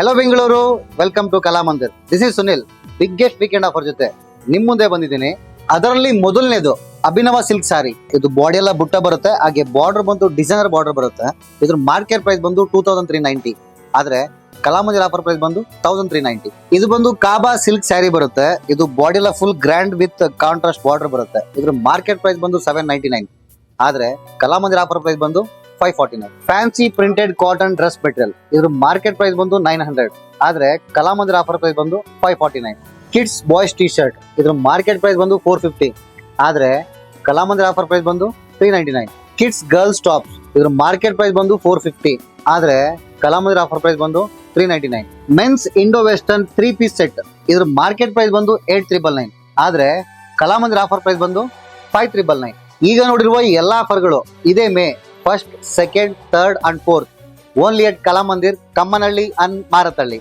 Hello Bengaluru, welcome to Kalamandir. This is Sunil. Biggest weekend offer ಜೊತೆ ನಿಮ್ ಮುಂದೆ ಬಂದಿದ್ದೀನಿ. ಅದರಲ್ಲಿ ಮೊದಲನೇದು ಅಭಿನವ ಸಿಲ್ಕ್ ಸಾರಿ. ಇದು ಬಾಡಿ ಎಲ್ಲ ಬುಟ್ಟ ಬರುತ್ತೆ, ಹಾಗೆ ಬಾರ್ಡರ್ ಬಂದು ಡಿಸೈನರ್ ಬಾರ್ಡರ್ ಬರುತ್ತೆ. ಇದ್ರ ಮಾರ್ಕೆಟ್ ಪ್ರೈಸ್ ಬಂದು 2390, ಆದ್ರೆ ಕಲಾಮಂದಿರ್ ಆಫರ್ ಪ್ರೈಸ್ ಬಂದು 1390. ಇದು ಬಂದು ಕಾಬಾ ಸಿಲ್ಕ್ ಸ್ಯಾರಿ ಬರುತ್ತೆ. ಇದು ಬಾಡಿ ಎಲ್ಲ full grand with contrast border ಬರುತ್ತೆ. ಇದ್ರ ಮಾರ್ಕೆಟ್ ಪ್ರೈಸ್ ಬಂದು 799, ಆದ್ರೆ ಕಲಾಮಂದಿರ್ ಆಫರ್ ಪ್ರೈಸ್ ಬಂದು 549. Fancy printed cotton dress material. ಇದ್ರ ಮಾರ್ಕೆಟ್ ಪ್ರೈಸ್ ಬಂದು 900, ಆದ್ರೆ ಕಲಾಮಂದಿರ್ ಆಫರ್ ಪ್ರೈಸ್ ಬಂದು 549. Kids boys T shirt. ಇದ್ರ ಮಾರ್ಕೆಟ್ ಪ್ರೈಸ್ ಬಂದು 450, ಆದ್ರೆ ಕಲಾಮಂದಿರ್ ಆಫರ್ ಪ್ರೈಸ್ ಬಂದು 399. Kids girls tops. ಇದ್ರ ಮಾರ್ಕೆಟ್ ಪ್ರೈಸ್ ಬಂದು 450, ಆದ್ರೆ ಕಲಾಮಂದಿರ್ ಆಫರ್ ಪ್ರೈಸ್ ಬಂದು 399. Men's Indo western 3 piece set. ಇದ್ರ ಮಾರ್ಕೆಟ್ ಪ್ರೈಸ್ ಬಂದು 8999, ಆದ್ರೆ ಕಲಾಮಂದಿರ್ ಆಫರ್ ಪ್ರೈಸ್ ಬಂದು 5399. ಈಗ ನೋಡಿರುವ ಎಲ್ಲಾ ಆಫರ್ಗಳು ಇದೇ May 1st, 2nd, 3rd and 4th only at Kalamandir, Kammanahalli and Marathahalli.